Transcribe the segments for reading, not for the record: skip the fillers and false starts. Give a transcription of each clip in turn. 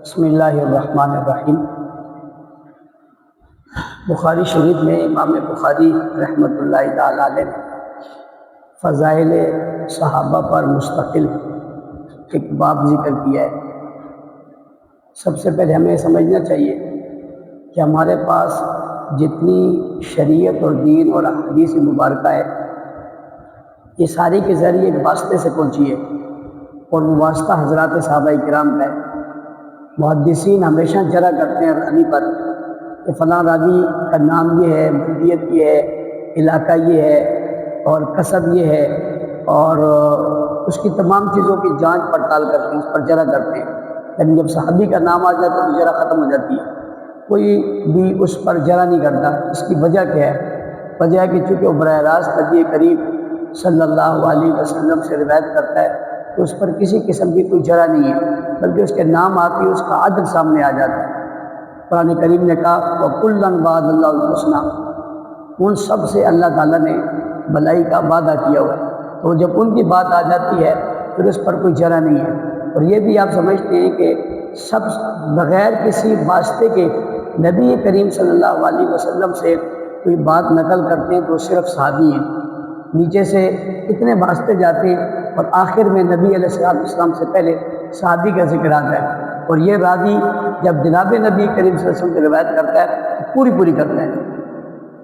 بسم اللہ الرحمن الرحیم۔ بخاری شریف میں امام بخاری رحمۃ اللہ تعالی علیہ فضائل صحابہ پر مستقل ایک باب ذکر کیا ہے۔ سب سے پہلے ہمیں سمجھنا چاہیے کہ ہمارے پاس جتنی شریعت اور دین اور حدیث مبارکہ ہے یہ ساری کے ذریعے ایک واسطے سے پہنچی ہے، اور وہ واسطہ حضرات صحابہ کرام کا ہے۔ محدثین ہمیشہ جرح کرتے ہیں راوی پر کہ فلاں راوی کا نام یہ ہے، بلدیت یہ ہے، علاقہ یہ ہے، اور کسب یہ ہے، اور اس کی تمام چیزوں کی جانچ پڑتال کرتے ہیں، اس پر جرح کرتے ہیں۔ لیکن جب صحابی کا نام آ جاتا ہے تو جرح ختم ہو جاتی ہے، کوئی بھی اس پر جرح نہیں کرتا۔ اس کی وجہ کیا ہے؟ وجہ ہے کہ چونکہ وہ براہ راست نبی کریم صلی اللہ علیہ وسلم سے روایت کرتا ہے تو اس پر کسی قسم کی کوئی جرح نہیں ہے، بلکہ اس کے نام آتی ہے، اس کا عدل سامنے آ جاتا ہے۔ قرآن کریم نے کہا وَكُلًّا وَعَدَ اللَّهُ الْحُسْنَىٰ، ان سب سے اللہ تعالیٰ نے بھلائی کا وعدہ کیا ہوا ہے، تو جب ان کی بات آ جاتی ہے پھر اس پر کوئی جرح نہیں ہے۔ اور یہ بھی آپ سمجھتے ہیں کہ سب بغیر کسی واسطے کے نبی کریم صلی اللہ علیہ وسلم سے کوئی بات نقل کرتے ہیں تو صرف صحابی ہیں۔ نیچے سے اتنے واسطے جاتے ہیں اور آخر میں نبی علیہ السلام سے پہلے صحابی کا ذکر آتا ہے، اور یہ راوی جب جناب نبی کریم صلی اللہ علیہ وسلم سے روایت کرتا ہے تو پوری کرتا ہے۔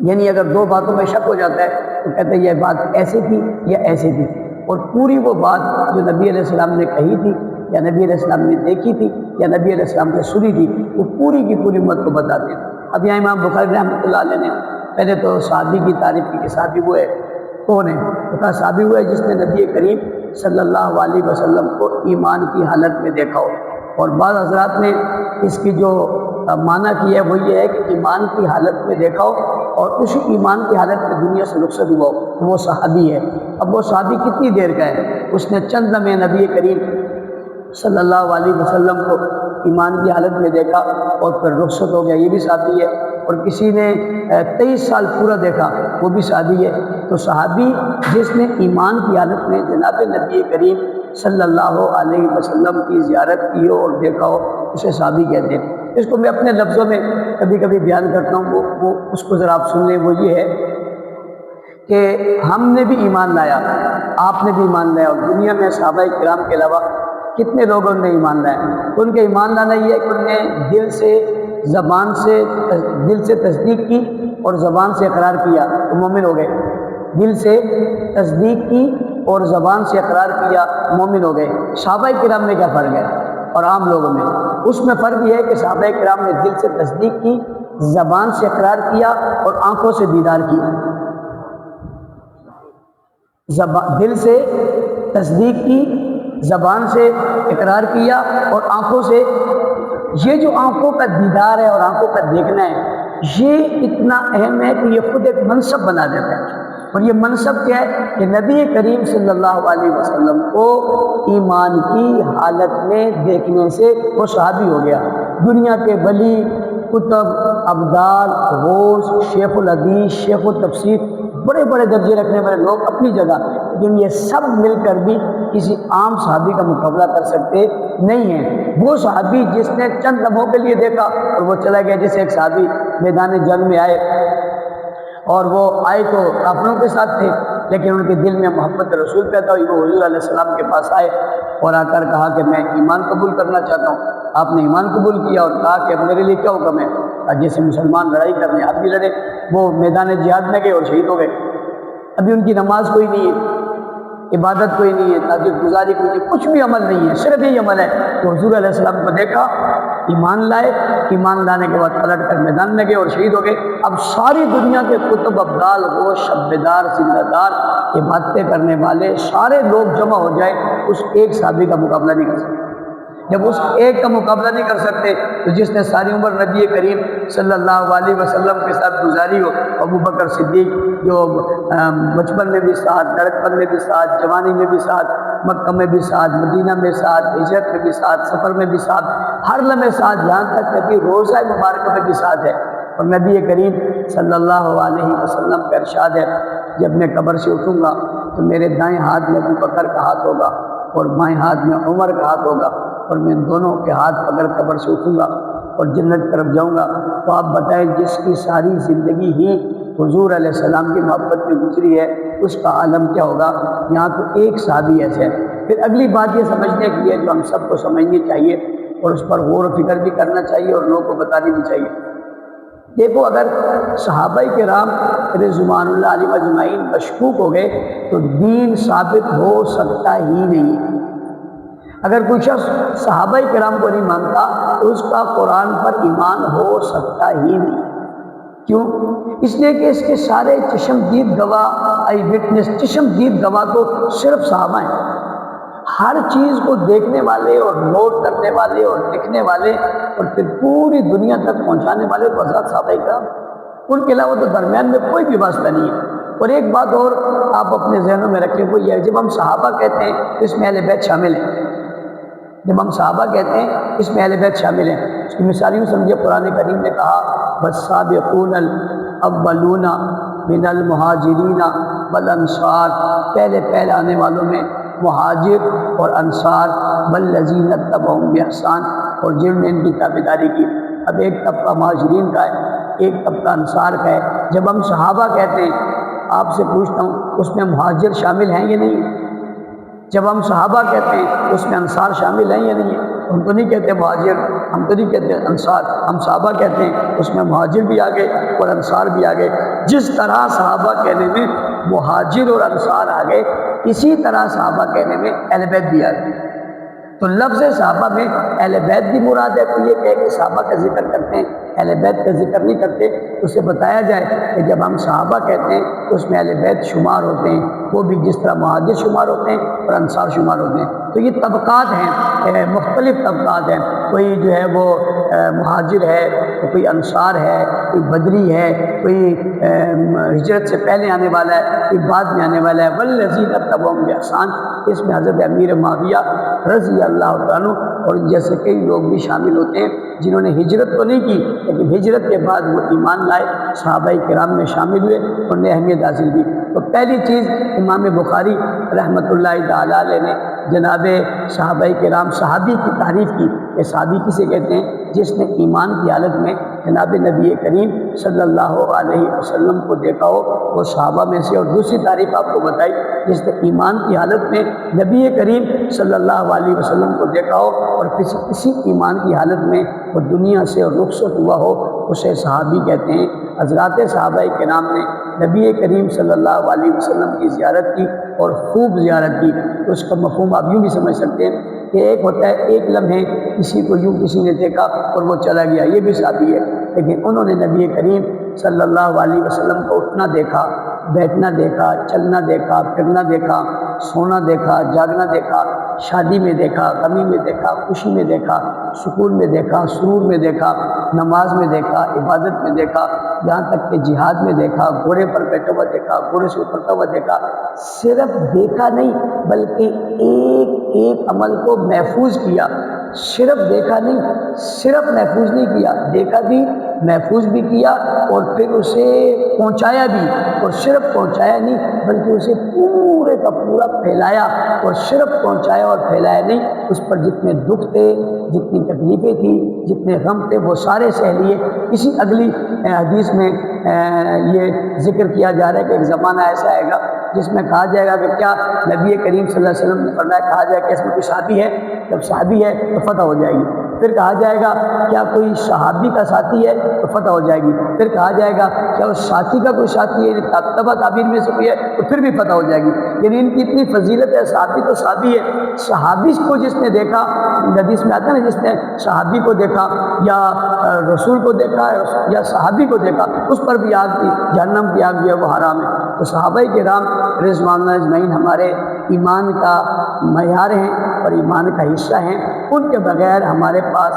یعنی اگر دو باتوں میں شک ہو جاتا ہے تو کہتے ہیں یہ بات ایسی تھی یا ایسی تھی، اور پوری وہ بات جو نبی علیہ السلام نے کہی تھی یا نبی علیہ السلام نے دیکھی تھی یا نبی علیہ السلام نے سنی تھی وہ پوری کی پوری امت کو بتاتے ہیں۔ اب یہاں امام بخاری رحمۃ اللہ علیہ نے پہلے تو صحابی کی تعریف کی کہ صحابی وہ ہے، کون ہے؟ تو کہا صحابی وہ ہے جس نے نبی کریم صلی اللہ علیہ وسلم کو ایمان کی حالت میں دیکھا ہو۔ اور بعض حضرات نے اس کی جو معنی کی ہے وہ یہ ہے کہ ایمان کی حالت میں دیکھا ہو اور اسی ایمان کی حالت میں دنیا سے رخصت ہوا ہو تو وہ صحابی ہے۔ اب وہ صحابی کتنی دیر کا ہے؟ اس نے چند لمحے نبی کریم صلی اللہ علیہ وسلم کو ایمان کی حالت میں دیکھا اور پھر رخصت ہو گیا، یہ بھی صحابی ہے۔ اور کسی نے 23 سال پورا دیکھا، وہ بھی صحابی ہے۔ تو صحابی جس نے ایمان کی حالت میں جناب نبی کریم صلی اللہ علیہ وسلم کی زیارت کی ہو اور دیکھا ہو اسے صحابی کہتے ہیں۔ اس کو میں اپنے لفظوں میں کبھی کبھی بیان کرتا ہوں، وہ اس کو ذرا آپ سن لیں۔ وہ یہ ہے کہ ہم نے بھی ایمان لایا، آپ نے بھی ایمان لایا، اور دنیا میں صحابہ کرام کے علاوہ کتنے لوگوں نے ایمان لایا؟ تو ان کے ایمان لانا یہ ہے کہ انہوں نے دل سے تصدیق کی اور زبان سے اقرار کیا تو مومن ہو گئے۔ دل سے تصدیق کی اور زبان سے اقرار کیا مومن ہو گئے۔ صحابہ کرام میں کیا فرق ہے اور عام لوگوں میں؟ اس میں فرق یہ ہے کہ صحابہ کرام نے دل سے تصدیق کی، زبان سے اقرار کیا اور آنکھوں سے دیدار کیا۔ دل سے تصدیق کی، زبان سے اقرار کیا اور آنکھوں سے، یہ جو آنکھوں کا دیدار ہے اور آنکھوں کا دیکھنا ہے یہ اتنا اہم ہے کہ یہ خود ایک منصب بنا دیتا ہے۔ اور یہ منصب کیا ہے کہ نبی کریم صلی اللہ علیہ وسلم کو ایمان کی حالت میں دیکھنے سے وہ صحابی ہو گیا۔ دنیا کے ولی، کتب، ابدال، غوث، شیخ الحدیث، شیخ التفسیر، بڑے بڑے درجے رکھنے والے لوگ اپنی جگہ، لیکن یہ سب مل کر بھی کسی عام صحابی کا مقابلہ کر سکتے نہیں ہیں۔ وہ صحابی جس نے چند لمحوں کے لیے دیکھا اور وہ چلا گیا، جیسے ایک صحابی میدان جنگ میں آئے اور وہ آئے تو کافروں کے ساتھ تھے لیکن ان کے دل میں محبت رسول پیدا ہوئی، وہ حضور علیہ السلام کے پاس آئے اور آ کر کہا کہ میں ایمان قبول کرنا چاہتا ہوں۔ آپ نے ایمان قبول کیا اور کہا کہ اب میرے لیے کیا حکم ہے؟ جیسے مسلمان لڑائی کرنے آپ بھی لڑے، وہ میدان جہاد میں گئے اور شہید ہو گئے۔ ابھی ان کی نماز کوئی نہیں ہے، عبادت کوئی نہیں ہے، تہجد گزاری کوئی نہیں، کچھ بھی عمل نہیں ہے، صرف یہی عمل ہے۔ تو حضور علیہ السلام کو دیکھا، ایمان لائے، ایمان لانے کے بعد پلٹ کر میدان میں گئے اور شہید ہو گئے۔ اب ساری دنیا کے کتب، ابدال، غوث، شبیدار، زندہ دار، عبادتیں کرنے والے سارے لوگ جمع ہو جائے اس ایک صحابی کا مقابلہ نہیں کر سکتے۔ جب اس ایک کا مقابلہ نہیں کر سکتے تو جس نے ساری عمر نبی کریم صلی اللہ علیہ وسلم کے ساتھ گزاری ہو، ابو بکر صدیق جو بچپن میں بھی ساتھ، لڑکپن میں بھی ساتھ، جوانی میں بھی ساتھ، مکہ میں بھی ساتھ، مدینہ میں ساتھ، ہجرت میں بھی ساتھ، سفر میں بھی ساتھ، ہر لمحے ساتھ، جہاں تک کہ روزہ مبارکہ میں بھی ساتھ ہے۔ اور نبی کریم صلی اللہ علیہ وسلم کا ارشاد ہے جب میں قبر سے اٹھوں گا تو میرے دائیں ہاتھ میں ابو بکر کا ہاتھ ہوگا اور بائیں ہاتھ میں عمر کا ہاتھ ہوگا، اور میں دونوں کے ہاتھ پکڑ قبر سے اٹھوں گا اور جنت طرف جاؤں گا، تو آپ بتائیں جس کی ساری زندگی ہی حضور علیہ السلام کی محبت میں گزری ہے اس کا عالم کیا ہوگا؟ یہاں تو ایک صحابی ایسے ہے۔ پھر اگلی بات یہ سمجھنے کے لیے جو ہم سب کو سمجھنی چاہیے اور اس پر غور و فکر بھی کرنا چاہیے اور لوگوں کو بتانی بھی چاہیے۔ دیکھو، اگر صحابہ کرام رضوان اللہ علیہم اجمعین مشکوک ہو گئے تو دین ثابت ہو سکتا ہی نہیں۔ اگر کوئی شخص صحابہ کرام کو نہیں مانتا تو اس کا قرآن پر ایمان ہو سکتا ہی نہیں۔ کیوں؟ اس لیے کہ اس کے سارے چشمدید گواہ، آئی وٹنس، چشمدید گواہ تو صرف صحابہ ہیں۔ ہر چیز کو دیکھنے والے اور نوٹ کرنے والے اور لکھنے والے اور پھر پوری دنیا تک پہنچانے والے تو حضرات صحابہ کرام، ان کے علاوہ تو درمیان میں کوئی بھی واسطہ نہیں ہے۔ اور ایک بات اور آپ اپنے ذہنوں میں رکھیں، وہ یہ ہے جب ہم صحابہ کہتے ہیں تو اس میں اہل بیت شامل ہیں۔ جب ہم صحابہ کہتے ہیں اس میں اہل بیت شامل ہیں۔ اس کی مثال یوں سمجھے، قرآن کریم نے کہا والسابقون الاولون من المہاجرین والانصار، پہلے آنے والوں میں مہاجر اور انصار، والذین اتبعوہم بإحسان، اور جنہوں نے ان کی تابعداری کی۔ اب ایک طبقہ مہاجرین کا ہے، ایک طبقہ انصار کا ہے۔ جب ہم صحابہ کہتے ہیں، آپ سے پوچھتا ہوں اس میں مہاجر شامل ہیں یا نہیں؟ جب ہم صحابہ کہتے ہیں اس میں انصار شامل ہیں یا نہیں ہیں؟ ہم تو نہیں کہتے مہاجر، ہم تو نہیں کہتے انصار، ہم صحابہ کہتے ہیں اس میں مہاجر بھی آگئے اور انصار بھی آگئے۔ جس طرح صحابہ کہنے میں مہاجر اور انصار آگئے، اسی طرح صحابہ کہنے میں اہل بیت بھی آگئے۔ تو لفظ صحابہ میں اہل بیت بھی مراد ہے۔ تو یہ کہے کہ صحابہ کا ذکر کرتے ہیں اہل بیت کا ذکر نہیں کرتے، اسے بتایا جائے کہ جب ہم صحابہ کہتے ہیں تو اس میں اہل بیت شمار ہوتے ہیں، وہ بھی جس طرح مہاجر شمار ہوتے ہیں اور انصار شمار ہوتے ہیں۔ تو یہ طبقات ہیں، مختلف طبقات ہیں۔ کوئی جو ہے وہ مہاجر ہے، کوئی انصار ہے، کوئی بدری ہے، کوئی ہجرت سے پہلے آنے والا ہے، کوئی بعد میں آنے والا ہے۔ والذین اتبعوہم بإحسان، اس میں حضرت امیر معاویہ رضی اللہ تعالیٰ عنہ اور جیسے کئی لوگ بھی شامل ہوتے ہیں جنہوں نے ہجرت تو نہیں کی لیکن ہجرت کے بعد وہ ایمان لائے، صحابہ کرام میں شامل ہوئے، انہوں نے اہمیت حاصل کی۔ تو پہلی چیز امام بخاری رحمۃ اللہ تعالیٰ علیہ نے جناب صحابہ کرام، صحابی کی تعریف کی کہ صحابی کسے کہتے ہیں؟ جس نے ایمان کی حالت میں جناب نبی کریم صلی اللہ علیہ وسلم کو دیکھا ہو، وہ صحابہ میں سے۔ اور دوسری تعریف آپ کو بتائی، جس نے ایمان کی حالت میں نبی کریم صلی اللہ علیہ وسلم کو دیکھا ہو اور کسی ایمان کی حالت میں وہ دنیا سے رخصت ہوا ہو، اسے صحابی کہتے ہیں۔ حضرات صحابہ کرام نے نبی کریم صلی اللہ علیہ وسلم کی زیارت کی اور خوب زیارت کی۔ تو اس کا مفہوم آپ یوں بھی سمجھ سکتے ہیں کہ ایک ہوتا ہے ایک لمحے کسی کو یوں کسی نے دیکھا اور وہ چلا گیا، یہ بھی صحابی ہے، لیکن انہوں نے نبی کریم صلی اللہ علیہ وسلم کو اٹھنا دیکھا، بیٹھنا دیکھا، چلنا دیکھا، پھرنا دیکھا، سونا دیکھا، جاگنا دیکھا، شادی میں دیکھا، غمی میں دیکھا، خوشی میں دیکھا، سکون میں دیکھا، سرور میں دیکھا، نماز میں دیکھا، عبادت میں دیکھا، یہاں تک کہ جہاد میں دیکھا، گھوڑے پر بیٹھا ہوا دیکھا، گھوڑے سے اترتا ہوا دیکھا۔ صرف دیکھا نہیں بلکہ ایک ایک عمل کو محفوظ کیا۔ صرف دیکھا نہیں، صرف محفوظ نہیں کیا، دیکھا بھی، محفوظ بھی کیا اور پھر اسے پہنچایا بھی۔ اور صرف پہنچایا نہیں بلکہ اسے پورے کا پورا پھیلایا۔ اور صرف پہنچایا اور پھیلایا نہیں، اس پر جتنے دکھ تھے، جتنی تکلیفیں تھیں، جتنے غم تھے، وہ سارے سہ لیے۔ اسی اگلی حدیث میں یہ ذکر کیا جا رہا ہے کہ ایک زمانہ ایسا آئے گا جس میں کہا جائے گا کہ کیا نبی کریم صلی اللہ علیہ وسلم نے فرمایا، کہا جائے کہ اس میں کوئی صحابی ہے؟ جب صحابی ہے تو فتح ہو جائے گی۔ پھر کہا جائے گا کیا کوئی صحابی کا ساتھی ہے؟ تو فتح ہو جائے گی۔ پھر کہا جائے گا کیا اس ساتھی کا کوئی ساتھی ہے؟ تبع تعبیر میں سے کوئی ہے؟ تو پھر بھی فتح ہو جائے گی۔ یعنی ان کی اتنی فضیلت ہے، صحابی تو صحابی ہے۔ صحابی کو جس نے دیکھا، حدیث میں آتا ہے نا، جس نے صحابی کو دیکھا یا رسول کو دیکھا یا صحابی کو دیکھا، اس پر بھی آگ کی، جہنم کی آگ جو ہے وہ حرام ہے۔ تو صحابہ کرام رضوان اللہ اجمعین ہمارے ایمان کا معیار ہیں اور ایمان کا حصہ ہیں۔ ان کے بغیر ہمارے پاس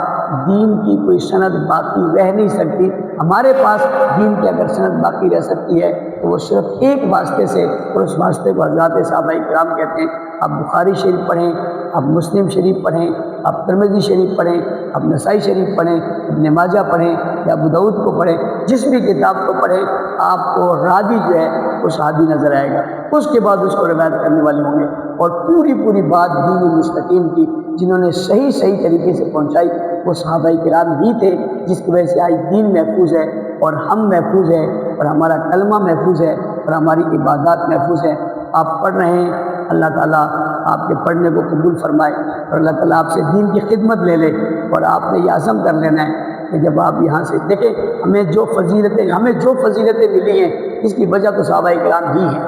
دین کی کوئی سند باقی رہ نہیں سکتی۔ ہمارے پاس دین کی اگر سند باقی رہ سکتی ہے تو وہ صرف ایک واسطے سے، اور اس واسطے کو حضرات صحابہ کرام کہتے ہیں۔ آپ بخاری شریف پڑھیں، آپ مسلم شریف پڑھیں، آپ ترمذی شریف پڑھیں، آپ نسائی شریف پڑھیں، ابن ماجہ پڑھیں یا ابو داؤد کو پڑھیں، جس بھی کتاب کو پڑھیں، آپ کو راوی جو ہے کو صحابی نظر آئے گا، اس کے بعد اس کو روایت کرنے والے ہوں گے، اور پوری بات دین مستقیم کی جنہوں نے صحیح طریقے سے پہنچائی وہ صحابہ کرام ہی تھے، جس کی وجہ سے آج دین محفوظ ہے اور ہم محفوظ ہیں اور ہمارا کلمہ محفوظ ہے اور ہماری عبادات محفوظ ہیں۔ آپ پڑھ رہے ہیں، اللہ تعالیٰ آپ کے پڑھنے کو قبول فرمائے اور اللہ تعالیٰ آپ سے دین کی خدمت لے لے، اور آپ نے یہ عزم کر لینا ہے کہ جب آپ یہاں سے دیکھیں ہمیں جو فضیلتیں ملی ہیں اس کی وجہ تو صحابہ کرام ہی ہیں،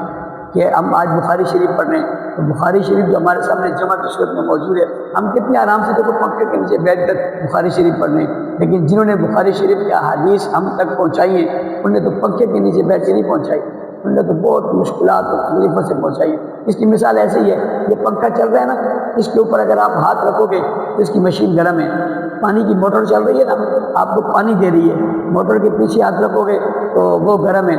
کہ ہم آج بخاری شریف پڑھ رہے ہیں تو بخاری شریف جو ہمارے سامنے جمع کی صورت میں موجود ہے، ہم کتنے آرام سے دیکھو پنکھے کے نیچے بیٹھ کر بخاری شریف پڑھ رہے ہیں، لیکن جنہوں نے بخاری شریف کی احادیث ہم تک پہنچائی ہیں انہوں نے تو پنکھے کے نیچے بیٹھ کے نہیں پہنچائی، انہوں نے تو بہت مشکلات اور تکلیفوں سے پہنچائی ہے۔ اس کی مثال ایسے ہی ہے، یہ پنکھا چل رہا ہے نا، اس کے اوپر اگر آپ ہاتھ رکھو گے تو اس کی مشین گرم ہے، پانی کی موٹر چل رہی ہے نا، آپ کو پانی دے رہی ہے، موٹر کے پیچھے ہاتھ رکھو گے تو وہ گرم ہے۔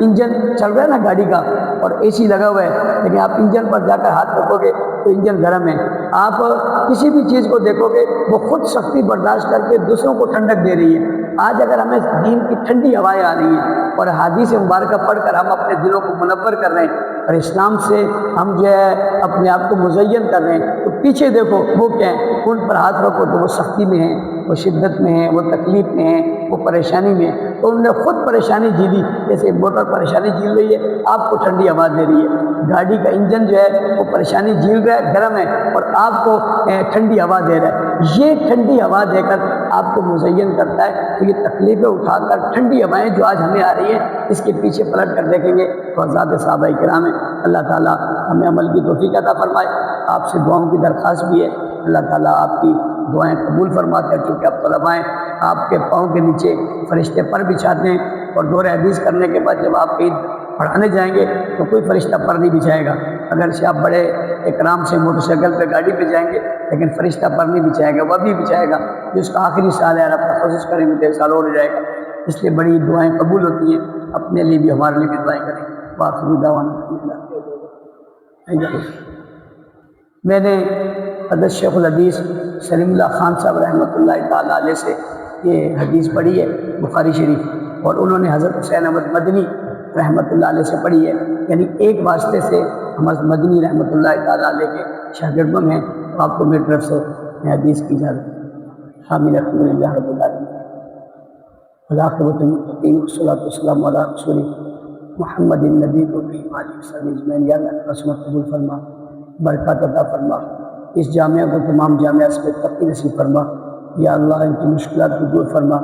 انجن چل رہا ہے نا گاڑی کا اور اے سی لگا ہوا ہے، لیکن آپ انجن پر جا کر ہاتھ رکھو گے تو انجن گرم ہے۔ آپ کسی بھی چیز کو دیکھو گے وہ خود سختی برداشت کر کے دوسروں کو ٹھنڈک دے رہی ہے۔ آج اگر ہمیں دین کی ٹھنڈی ہوائیں آ رہی ہیں اور حدیث مبارکہ پڑھ کر ہم اپنے دلوں کو منور کر رہے ہیں اور اسلام سے ہم جو ہے اپنے آپ کو مزین کر رہے ہیں، تو پیچھے دیکھو وہ کیا ہیں، ان پر ہاتھ رکھو تو وہ سختی میں ہیں، وہ شدت میں ہیں، وہ تکلیف میں ہیں، وہ پریشانی میں ہیں، تو انہوں نے خود پریشانی جھیلی، جیسے موٹر پریشانی جھیل رہی ہے آپ کو ٹھنڈی ہوا دے رہی ہے، گاڑی کا انجن جو ہے وہ پریشانی جھیل رہا ہے، گرم ہے، اور آپ کو ٹھنڈی ہوا دے رہا ہے۔ یہ ٹھنڈی ہوا دے کر آپ کو مزین کرتا ہے، تو یہ تکلیفیں اٹھا کر ٹھنڈی ہوائیں جو آج ہمیں آ رہی ہیں اس کے پیچھے پلٹ کر دیکھیں گے تو حضرات صحابہ کرام ہیں۔ اللہ تعالیٰ ہمیں عمل کی توفیق عطا فرمائے۔ آپ سے دعاؤں کی درخواست بھی ہے، اللہ تعالیٰ آپ کی دعائیں قبول فرماتے ہیں، چونکہ آپ طلباء ہیں، آپ کے پاؤں کے نیچے فرشتے پر بچھاتے ہیں، اور دور حدیث کرنے کے بعد جب آپ عید پڑھانے جائیں گے تو کوئی فرشتہ پر نہیں بچھائے گا، اگرچہ آپ بڑے اکرام سے موٹر سائیکل پہ گاڑی پہ جائیں گے لیکن فرشتہ پر نہیں بچھائے گا، وہ بھی بچھائے گا جس کا آخری سال ہے، آپ تخصص کریں گے تو 1 سال اور ہو جائے گا، اس لیے بڑی دعائیں قبول ہوتی ہیں، اپنے لیے بھی ہمارے لیے بھی دعائیں کریں۔ وآخر دعوانا میں نے حضرت شیخ الحدیث سلیم اللہ خان صاحب رحمۃ اللہ تعالیٰ علیہ سے یہ حدیث پڑھی ہے بخاری شریف، اور انہوں نے حضرت حسین احمد مدنی رحمۃ اللہ علیہ سے پڑھی ہے، یعنی ایک واسطے سے ہم حضرت مدنی رحمۃ اللہ تعالیٰ علیہ کے شاگردوں ہیں، تو آپ کو میری طرف سے حدیث کی اجازت۔ حامد الحمد للہ رب العالمین، والعاقبۃ للمتقین والصلاۃ والسلام علی رسول محمد النبی کو اجمعین۔ یا اللہ رسمت قبول فرما، برکات عطا فرما، اس جامعہ کو تمام جامعہ سے ترقی نصیب فرما، یا اللہ ان کی مشکلات کو دور فرما،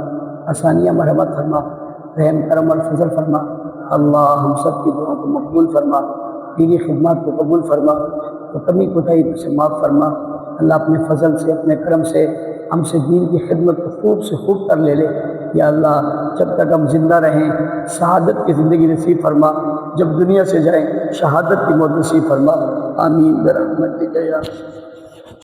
آسانیاں مرحمت فرما، رحم کرم اور فضل فرما، اللہ ہم سب کی دعاؤں کو مقبول فرما، دینی خدمات کو قبول فرما، تو کمی کوتاہی سے معاف فرما، اللہ اپنے فضل سے اپنے کرم سے ہم سے دین کی خدمت کو خوب سے خوب کر لے یا اللہ جب تک ہم زندہ رہیں شہادت کی زندگی نصیب فرما، جب دنیا سے جائیں شہادت کی موت نصیب فرما، آمین برحمتک یا